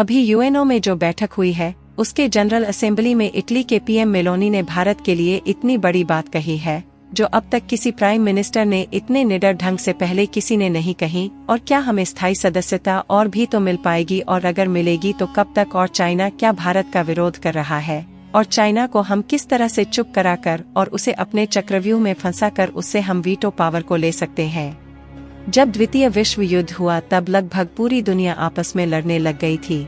अभी यूएनओ में जो बैठक हुई है उसके जनरल असेंबली में इटली के पीएम मेलोनी ने भारत के लिए इतनी बड़ी बात कही है जो अब तक किसी प्राइम मिनिस्टर ने इतने निडर ढंग से पहले किसी ने नहीं कही। और क्या हमें स्थायी सदस्यता और भी तो मिल पाएगी, और अगर मिलेगी तो कब तक, और चाइना क्या भारत का विरोध कर रहा है, और चाइना को हम किस तरह से चुप कराकर और उसे अपने चक्रव्यूह में फंसाकर उससे हम वीटो पावर को ले सकते हैं। जब द्वितीय विश्व युद्ध हुआ तब लगभग पूरी दुनिया आपस में लड़ने लग गई थी।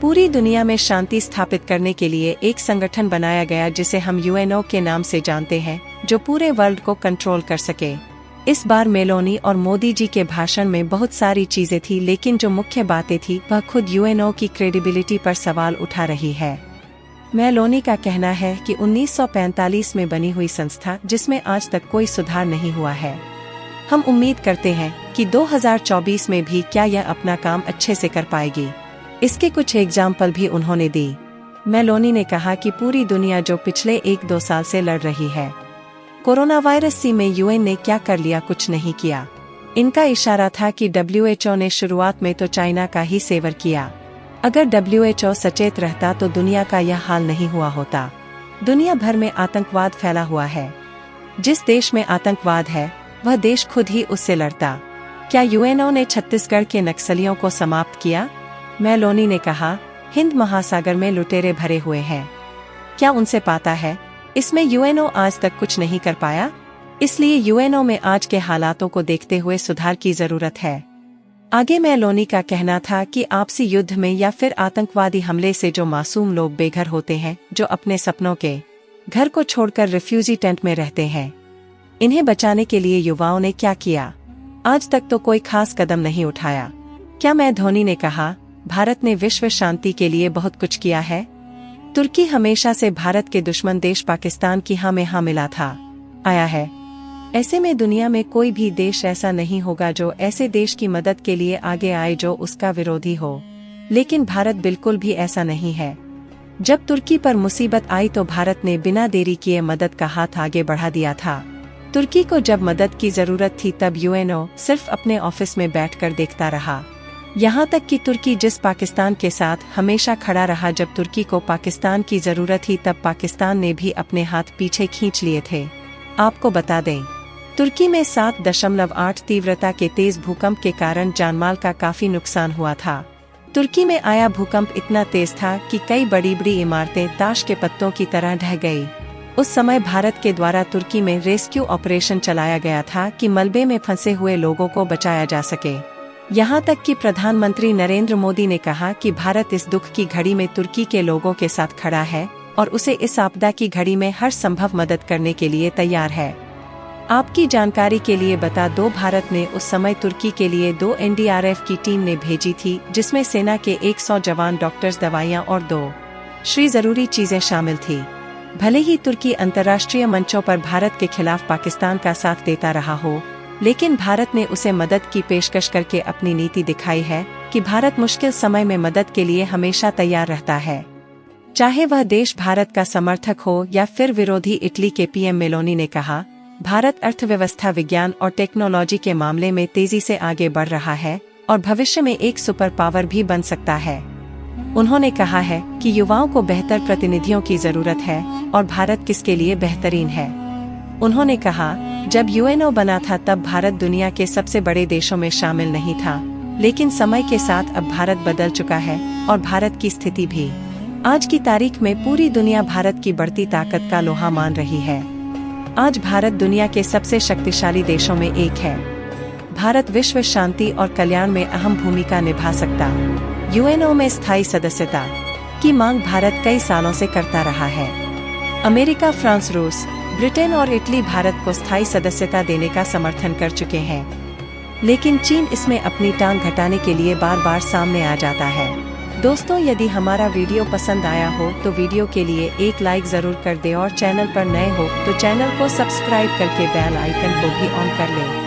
पूरी दुनिया में शांति स्थापित करने के लिए एक संगठन बनाया गया जिसे हम यूएनओ के नाम से जानते हैं, जो पूरे वर्ल्ड को कंट्रोल कर सके। इस बार मेलोनी और मोदी जी के भाषण में बहुत सारी चीजें थी, लेकिन जो मुख्य बातें थी वह खुद यूएनओ की क्रेडिबिलिटी पर सवाल उठा रही है। मेलोनी का कहना है कि 1945 में बनी हुई संस्था जिसमें आज तक कोई सुधार नहीं हुआ है। हम उम्मीद करते हैं कि 2024 में भी क्या यह अपना काम अच्छे से कर पाएगी। इसके कुछ एग्जाम्पल भी उन्होंने दी। मेलोनी ने कहा कि पूरी दुनिया जो पिछले 1-2 साल से लड़ रही है कोरोना वायरस सी में, यूएन ने क्या कर लिया? कुछ नहीं किया। इनका इशारा था कि डब्ल्यूएचओ ने शुरुआत में तो चाइना का ही सेवर किया। अगर डब्ल्यूएचओ सचेत रहता तो दुनिया का यह हाल नहीं हुआ होता। दुनिया भर में आतंकवाद फैला हुआ है। जिस देश में आतंकवाद है वह देश खुद ही उससे लड़ता। क्या यूएनओ ने छत्तीसगढ़ के नक्सलियों को समाप्त किया? मेलोनी ने कहा, हिंद महासागर में लुटेरे भरे हुए हैं, क्या उनसे पाता है? इसमें यूएनओ आज तक कुछ नहीं कर पाया। इसलिए यूएनओ में आज के हालातों को देखते हुए सुधार की जरूरत है। आगे मेलोनी का कहना था कि आपसी युद्ध में या फिर आतंकवादी हमले से जो मासूम लोग बेघर होते हैं, जो अपने सपनों के घर को छोड़कर रिफ्यूजी टेंट में रहते हैं, इन्हें बचाने के लिए युवाओं ने क्या किया? आज तक तो कोई खास कदम नहीं उठाया। क्या मैं धोनी ने कहा, भारत ने विश्व शांति के लिए बहुत कुछ किया है। तुर्की हमेशा से भारत के दुश्मन देश पाकिस्तान की हाँ में हाँ मिला था आया है। ऐसे में दुनिया में कोई भी देश ऐसा नहीं होगा जो ऐसे देश की मदद के लिए आगे आए जो उसका विरोधी हो। लेकिन भारत बिल्कुल भी ऐसा नहीं है। जब तुर्की पर मुसीबत आई तो भारत ने बिना देरी किए मदद का हाथ आगे बढ़ा दिया था। तुर्की को जब मदद की जरूरत थी तब यूएनओ सिर्फ अपने ऑफिस में बैठकर देखता रहा। यहाँ तक कि तुर्की जिस पाकिस्तान के साथ हमेशा खड़ा रहा, जब तुर्की को पाकिस्तान की जरूरत थी तब पाकिस्तान ने भी अपने हाथ पीछे खींच लिए थे। आपको बता दें, तुर्की में 7.8 तीव्रता के तेज भूकंप के कारण जानमाल का काफी नुकसान हुआ था। तुर्की में आया भूकंप इतना तेज था कि कई बड़ी बड़ी इमारतें ताश के पत्तों की तरह ढह गई। उस समय भारत के द्वारा तुर्की में रेस्क्यू ऑपरेशन चलाया गया था कि मलबे में फंसे हुए लोगों को बचाया जा सके। यहाँ तक कि प्रधानमंत्री नरेंद्र मोदी ने कहा कि भारत इस दुख की घड़ी में तुर्की के लोगों के साथ खड़ा है और उसे इस आपदा की घड़ी में हर संभव मदद करने के लिए तैयार है। आपकी जानकारी के लिए बता दो, भारत ने उस समय तुर्की के लिए 2 एनडीआरएफ की टीम ने भेजी थी, जिसमें सेना के 100 जवान, डॉक्टर्स, दवाइयाँ और 2 जरूरी चीजें शामिल थी। भले ही तुर्की अंतर्राष्ट्रीय मंचों पर भारत के खिलाफ पाकिस्तान का साथ देता रहा हो, लेकिन भारत ने उसे मदद की पेशकश करके अपनी नीति दिखाई है कि भारत मुश्किल समय में मदद के लिए हमेशा तैयार रहता है, चाहे वह देश भारत का समर्थक हो या फिर विरोधी। इटली के पीएम मेलोनी ने कहा, भारत अर्थव्यवस्था, विज्ञान और टेक्नोलॉजी के मामले में तेजी से आगे बढ़ रहा है और भविष्य में एक सुपर पावर भी बन सकता है। उन्होंने कहा है कि युवाओं को बेहतर प्रतिनिधियों की जरूरत है और भारत किसके लिए बेहतरीन है। उन्होंने कहा, जब यूएनओ बना था तब भारत दुनिया के सबसे बड़े देशों में शामिल नहीं था, लेकिन समय के साथ अब भारत बदल चुका है और भारत की स्थिति भी आज की तारीख में पूरी दुनिया भारत की बढ़ती ताकत का लोहा मान रही है। आज भारत दुनिया के सबसे शक्तिशाली देशों में एक है। भारत विश्व शांति और कल्याण में अहम भूमिका निभा सकता। यूएनओ में स्थायी सदस्यता की मांग भारत कई सालों से करता रहा है। अमेरिका, फ्रांस, रूस, ब्रिटेन और इटली भारत को स्थायी सदस्यता देने का समर्थन कर चुके हैं, लेकिन चीन इसमें अपनी टांग घटाने के लिए बार बार सामने आ जाता है। दोस्तों, यदि हमारा वीडियो पसंद आया हो तो वीडियो के लिए एक लाइक जरूर कर दें और चैनल पर नए हो तो चैनल को सब्सक्राइब करके बेल आइकन को भी ऑन कर लें।